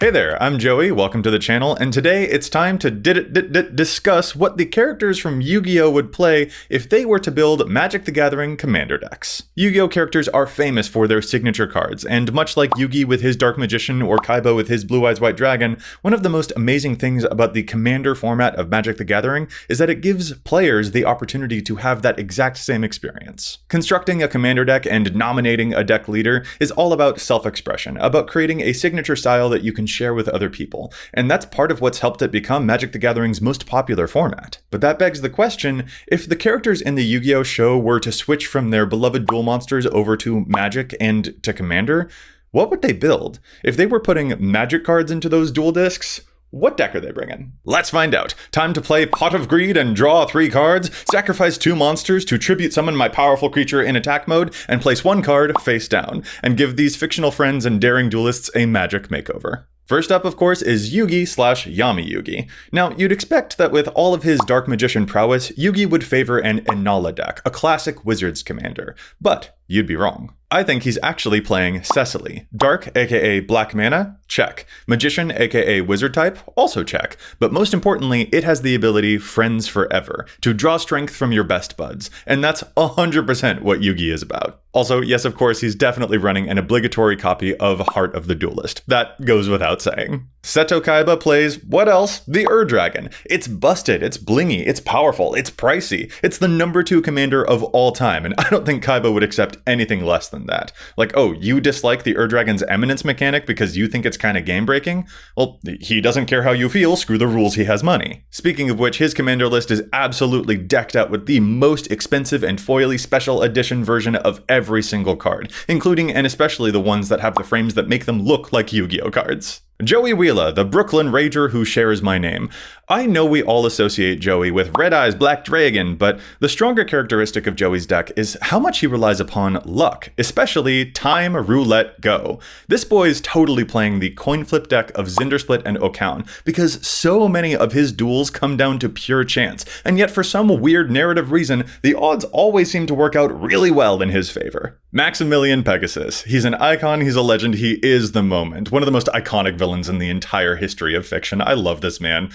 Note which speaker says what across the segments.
Speaker 1: Hey there, I'm Joey, welcome to the channel, and today it's time to discuss what the characters from Yu-Gi-Oh! Would play if they were to build Magic the Gathering commander decks. Yu-Gi-Oh! Characters are famous for their signature cards, and much like Yugi with his Dark Magician or Kaiba with his Blue Eyes White Dragon, one of the most amazing things about the commander format of Magic the Gathering is that it gives players the opportunity to have that exact same experience. Constructing a commander deck and nominating a deck leader is all about self-expression, about creating a signature style that you can share with other people, and that's part of what's helped it become Magic the Gathering's most popular format. But that begs the question, if the characters in the Yu-Gi-Oh! Show were to switch from their beloved duel monsters over to Magic and to Commander, what would they build? If they were putting Magic cards into those duel discs, what deck are they bringing? Let's find out. Time to play Pot of Greed and draw 3 cards, sacrifice 2 monsters to tribute summon my powerful creature in attack mode, and place 1 card face down, and give these fictional friends and daring duelists a magic makeover. First up, of course, is Yugi/Yami Yugi. Now, you'd expect that with all of his Dark Magician prowess, Yugi would favor an Inala deck, a classic Wizards commander. But you'd be wrong. I think he's actually playing Cecily. Dark, aka Black Mana, check. Magician, aka Wizard type, also check. But most importantly, it has the ability Friends Forever, to draw strength from your best buds. And that's 100% what Yugi is about. Also, yes, of course, he's definitely running an obligatory copy of Heart of the Duelist. That goes without saying. Seto Kaiba plays, what else? The Dragon. It's busted, it's blingy, it's powerful, it's pricey. It's the number 2 commander of all time, and I don't think Kaiba would accept anything less than that. Like, oh, you dislike the Dragon's Eminence mechanic because you think it's kind of game-breaking? Well, he doesn't care how you feel, screw the rules, he has money. Speaking of which, his commander list is absolutely decked out with the most expensive and foily special edition version of every single card, including and especially the ones that have the frames that make them look like Yu-Gi-Oh! Cards. Joey Wheeler, the Brooklyn Rager who shares my name. I know we all associate Joey with Red Eyes Black Dragon, but the stronger characteristic of Joey's deck is how much he relies upon luck, especially Time Roulette Go. This boy is totally playing the coin flip deck of Zindersplit and Okaun, because so many of his duels come down to pure chance, and yet for some weird narrative reason, the odds always seem to work out really well in his favor. Maximilian Pegasus. He's an icon, he's a legend, he is the moment. One of the most iconic villains in the entire history of fiction. I love this man.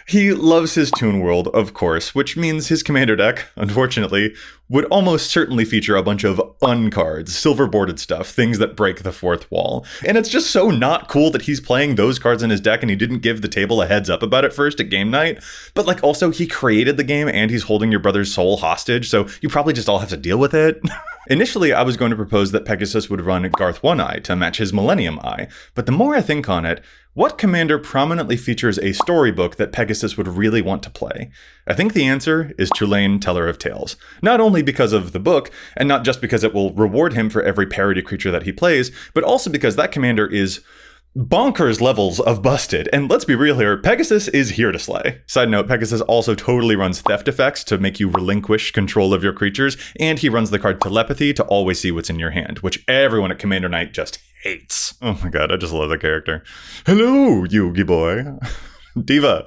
Speaker 1: He loves his Toon World, of course, which means his commander deck, unfortunately, would almost certainly feature a bunch of cards, silver-boarded stuff, things that break the fourth wall. And it's just so not cool that he's playing those cards in his deck and he didn't give the table a heads up about it first at game night. But like also, he created the game and he's holding your brother's soul hostage, so you probably just all have to deal with it. Initially, I was going to propose that Pegasus would run Garth One-Eye to match his Millennium Eye, but the more I think on it, what commander prominently features a storybook that Pegasus would really want to play? I think the answer is Tulane, Teller of Tales. Not only because of the book, and not just because it will reward him for every parody creature that he plays, but also because that commander is bonkers levels of busted. And let's be real here, Pegasus is here to slay. Side note, Pegasus also totally runs theft effects to make you relinquish control of your creatures, and he runs the card Telepathy to always see what's in your hand, which everyone at Commander Night just hates. Oh my god, I just love that character. Hello, Yugi boy. Diva.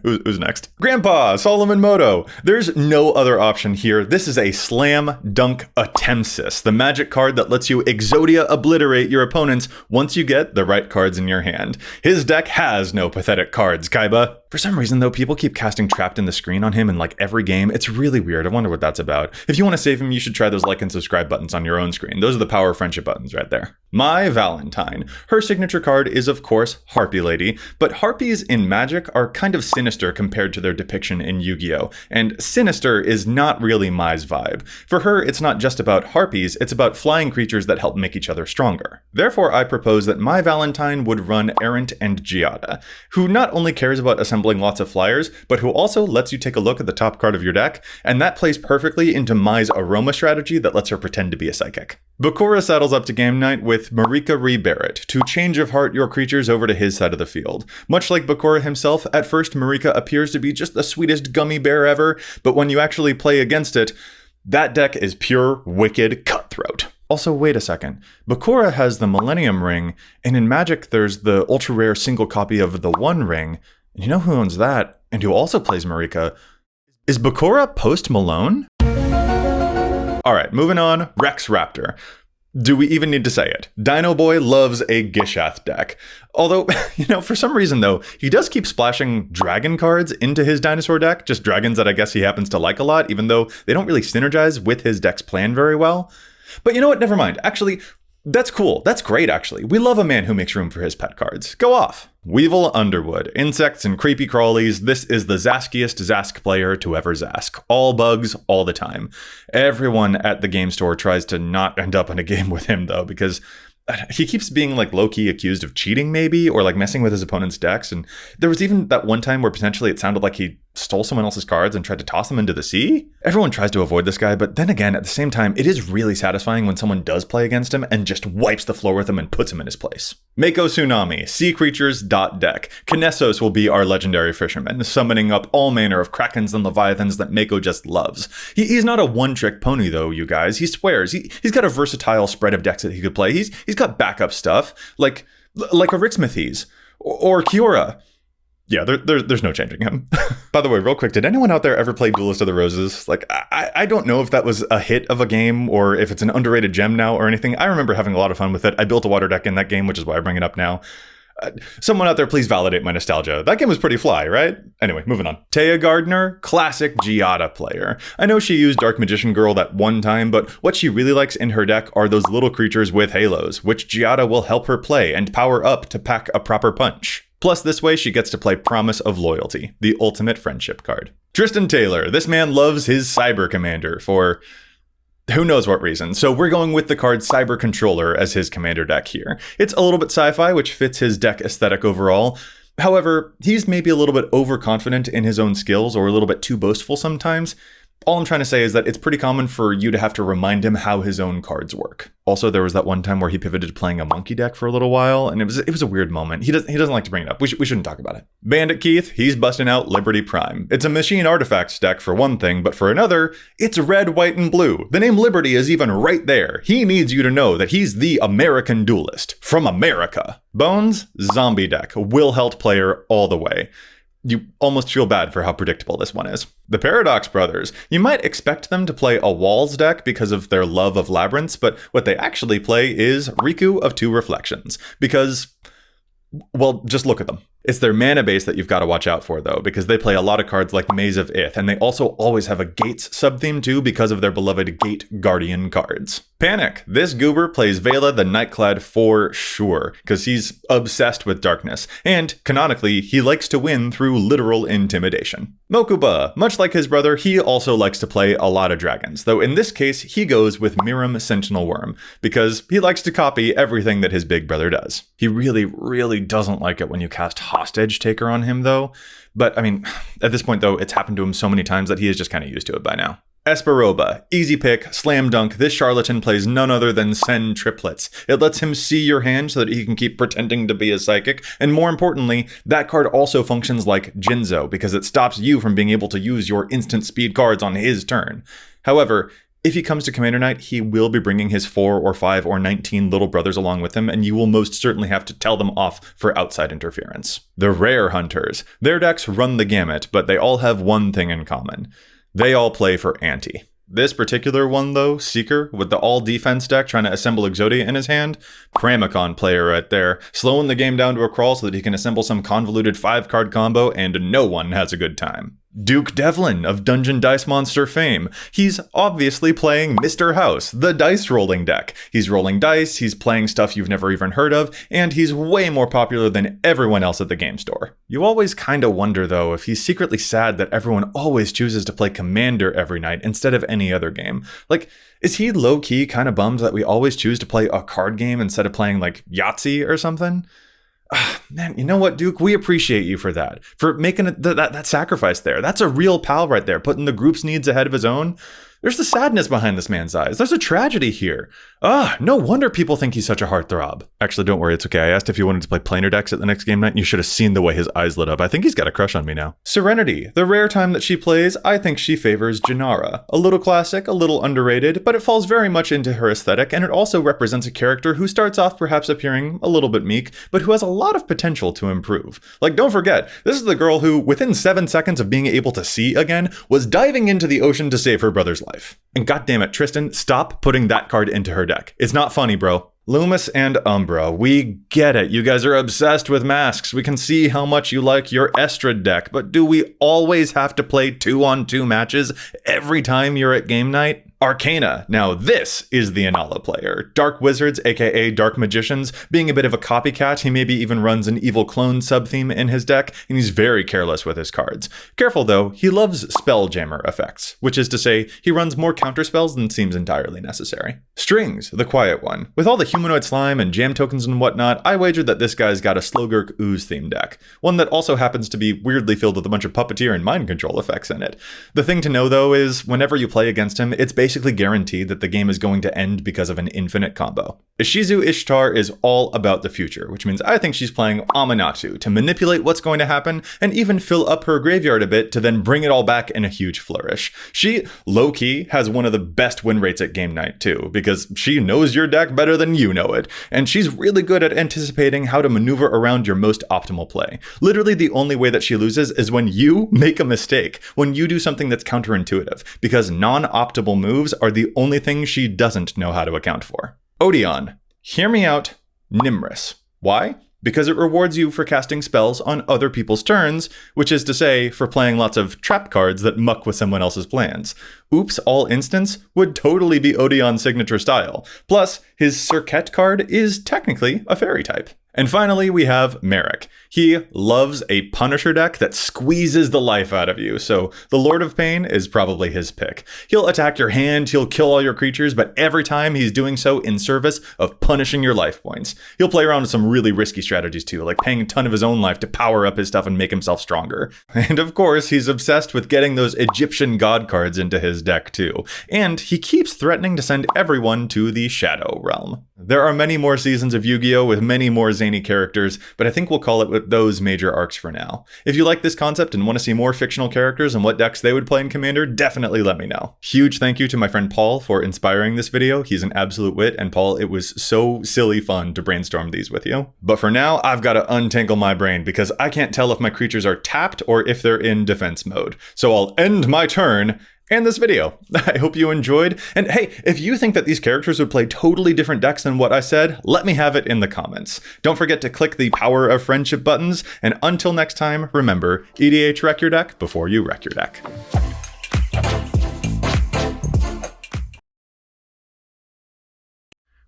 Speaker 1: Who's next? Grandpa, Solomon Moto. There's no other option here. This is a slam dunk Attempsis, the magic card that lets you Exodia obliterate your opponents once you get the right cards in your hand. His deck has no pathetic cards, Kaiba. For some reason, though, people keep casting Trapped in the Screen on him in like every game. It's really weird. I wonder what that's about. If you want to save him, you should try those like and subscribe buttons on your own screen. Those are the power friendship buttons right there. My Valentine. Her signature card is, of course, Harpy Lady, but Harpies in Magic are kind of sinister compared to their depiction in Yu-Gi-Oh! And sinister is not really Mai's vibe. For her, it's not just about Harpies, it's about flying creatures that help make each other stronger. Therefore, I propose that My Valentine would run Errant and Giata, who not only cares about assembling lots of flyers, but who also lets you take a look at the top card of your deck, and that plays perfectly into Mai's Aroma strategy that lets her pretend to be a psychic. Bakura saddles up to game night with Marika Barrett to change of heart your creatures over to his side of the field. Much like Bakura himself, at first Marika appears to be just the sweetest gummy bear ever, but when you actually play against it, that deck is pure, wicked cutthroat. Also, wait a second. Bakura has the Millennium Ring, and in Magic there's the ultra-rare single copy of the One Ring. And you know who owns that, and who also plays Marika? Is Bakura Post Malone? Alright, moving on, Rex Raptor. Do we even need to say it? Dino Boy loves a Gishath deck. Although, for some reason though, he does keep splashing dragon cards into his dinosaur deck, just dragons that I guess he happens to like a lot, even though they don't really synergize with his deck's plan very well. But you know what? Never mind. Actually, that's cool. That's great, actually. We love a man who makes room for his pet cards. Go off. Weevil Underwood. Insects and creepy crawlies. This is the Zaskiest Zask player to ever Zask. All bugs, all the time. Everyone at the game store tries to not end up in a game with him, though, because he keeps being like low-key accused of cheating maybe, or like messing with his opponent's decks. And there was even that one time where potentially it sounded like he stole someone else's cards and tried to toss them into the sea. Everyone tries to avoid this guy, but then again, at the same time, it is really satisfying when someone does play against him and just wipes the floor with him and puts him in his place. Mako Tsunami, sea creatures deck. Kinesos will be our legendary fisherman, summoning up all manner of krakens and leviathans that Mako just loves. He's not a one-trick pony though, you guys. He swears. He's got a versatile spread of decks that he could play. He's got backup stuff, like a Rixmathes or Kiora. Yeah, there's no changing him. By the way, real quick, did anyone out there ever play Duelist of the Roses? Like, I don't know if that was a hit of a game or if it's an underrated gem now or anything. I remember having a lot of fun with it. I built a water deck in that game, which is why I bring it up now. Someone out there, please validate my nostalgia. That game was pretty fly, right? Anyway, moving on. Taya Gardner, classic Giata player. I know she used Dark Magician Girl that one time, but what she really likes in her deck are those little creatures with halos, which Giata will help her play and power up to pack a proper punch. Plus, this way she gets to play Promise of Loyalty, the ultimate friendship card. Tristan Taylor. This man loves his Cyber Commander for who knows what reason. So we're going with the card Cyber Controller as his commander deck here. It's a little bit sci-fi, which fits his deck aesthetic overall. However, he's maybe a little bit overconfident in his own skills or a little bit too boastful sometimes. All I'm trying to say is that it's pretty common for you to have to remind him how his own cards work. Also, there was that one time where he pivoted to playing a monkey deck for a little while, and it was a weird moment. He doesn't like to bring it up. We shouldn't talk about it. Bandit Keith, he's busting out Liberty Prime. It's a machine artifacts deck for one thing, but for another, it's red, white, and blue. The name Liberty is even right there. He needs you to know that he's the American duelist from America. Bones, zombie deck, will held player all the way. You almost feel bad for how predictable this one is. The Paradox Brothers. You might expect them to play a Walls deck because of their love of Labyrinths, but what they actually play is Riku of Two Reflections. Because, well, just look at them. It's their mana base that you've got to watch out for, though, because they play a lot of cards like Maze of Ith, and they also always have a Gates sub-theme, too, because of their beloved Gate Guardian cards. Panic. This Goober plays Vela the Nightclad for sure, because he's obsessed with darkness, and, canonically, he likes to win through literal intimidation. Mokuba. Much like his brother, he also likes to play a lot of dragons, though in this case, he goes with Miram Sentinel Worm, because he likes to copy everything that his big brother does. He really, really doesn't like it when you cast Hostage Taker on him, though. But, I mean, at this point, though, it's happened to him so many times that he is just kind of used to it by now. Esperoba. Easy pick, slam dunk. This charlatan plays none other than Sen triplets. It lets him see your hand so that he can keep pretending to be a psychic. And more importantly, that card also functions like Jinzo, because it stops you from being able to use your instant speed cards on his turn. However, if he comes to Commander Night, he will be bringing his 4 or 5 or 19 little brothers along with him, and you will most certainly have to tell them off for outside interference. The Rare Hunters. Their decks run the gamut, but they all have one thing in common. They all play for ante. This particular one, though, Seeker, with the all-defense deck trying to assemble Exodia in his hand, Pramicon player right there, slowing the game down to a crawl so that he can assemble some convoluted 5-card combo, and no one has a good time. Duke Develin of Dungeon Dice Monster fame. He's obviously playing Mr. House, the dice rolling deck. He's rolling dice, he's playing stuff you've never even heard of, and he's way more popular than everyone else at the game store. You always kinda wonder, though, if he's secretly sad that everyone always chooses to play Commander every night instead of any other game. Like, is he low-key kinda bummed that we always choose to play a card game instead of playing, like, Yahtzee or something? Man, you know what, Duke? We appreciate you for that. For making that sacrifice there. That's a real pal right there, putting the group's needs ahead of his own. There's the sadness behind this man's eyes. There's a tragedy here. No wonder people think he's such a heartthrob. Actually, don't worry, it's okay. I asked if he wanted to play planar decks at the next game night, and you should have seen the way his eyes lit up. I think he's got a crush on me now. Serenity. The rare time that she plays, I think she favors Janara. A little classic, a little underrated, but it falls very much into her aesthetic, and it also represents a character who starts off perhaps appearing a little bit meek, but who has a lot of potential to improve. Like, don't forget, this is the girl who, within 7 seconds of being able to see again, was diving into the ocean to save her brother's life. And goddammit, Tristan, stop putting that card into her deck. It's not funny, bro. Loomis and Umbra, we get it. You guys are obsessed with masks. We can see how much you like your Estrad deck, but do we always have to play 2-on-2 matches every time you're at game night? Arcana. Now this is the Inala player. Dark Wizards, aka Dark Magicians. Being a bit of a copycat, he maybe even runs an evil clone sub-theme in his deck, and he's very careless with his cards. Careful though, he loves Spelljammer effects, which is to say, he runs more counterspells than seems entirely necessary. Strings, the quiet one. With all the humanoid slime and jam tokens and whatnot, I wagered that this guy's got a Slogurk Ooze theme deck. One that also happens to be weirdly filled with a bunch of puppeteer and mind control effects in it. The thing to know though is, whenever you play against him, it's basically guaranteed that the game is going to end because of an infinite combo. Ishizu Ishtar is all about the future, which means I think she's playing Amanatu to manipulate what's going to happen and even fill up her graveyard a bit to then bring it all back in a huge flourish. She, low-key, has one of the best win rates at game night too, because she knows your deck better than you know it, and she's really good at anticipating how to maneuver around your most optimal play. Literally the only way that she loses is when you make a mistake, when you do something that's counterintuitive, because non-optimal moves are the only thing she doesn't know how to account for. Odeon. Hear me out. Nimrus. Why? Because it rewards you for casting spells on other people's turns, which is to say, for playing lots of trap cards that muck with someone else's plans. Oops, all instants would totally be Odeon's signature style. Plus, his Cirquet card is technically a fairy type. And finally, we have Merrick. He loves a Punisher deck that squeezes the life out of you, so the Lord of Pain is probably his pick. He'll attack your hand, he'll kill all your creatures, but every time he's doing so in service of punishing your life points. He'll play around with some really risky strategies too, like paying a ton of his own life to power up his stuff and make himself stronger. And of course, he's obsessed with getting those Egyptian god cards into his deck too. And he keeps threatening to send everyone to the Shadow Realm. There are many more seasons of Yu-Gi-Oh! With many more zany characters, but I think we'll call it with those major arcs for now. If you like this concept and want to see more fictional characters and what decks they would play in Commander, definitely let me know. Huge thank you to my friend Paul for inspiring this video. He's an absolute wit, and Paul, it was so silly fun to brainstorm these with you. But for now, I've got to untangle my brain because I can't tell if my creatures are tapped or if they're in defense mode. So I'll end my turn and this video. I hope you enjoyed. And hey, if you think that these characters would play totally different decks than what I said, let me have it in the comments. Don't forget to click the Power of Friendship buttons. And until next time, remember, EDH wreck your deck before you wreck your deck.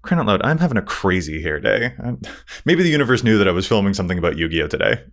Speaker 1: Crying out loud, I'm having a crazy hair day. Maybe the universe knew that I was filming something about Yu-Gi-Oh! Today.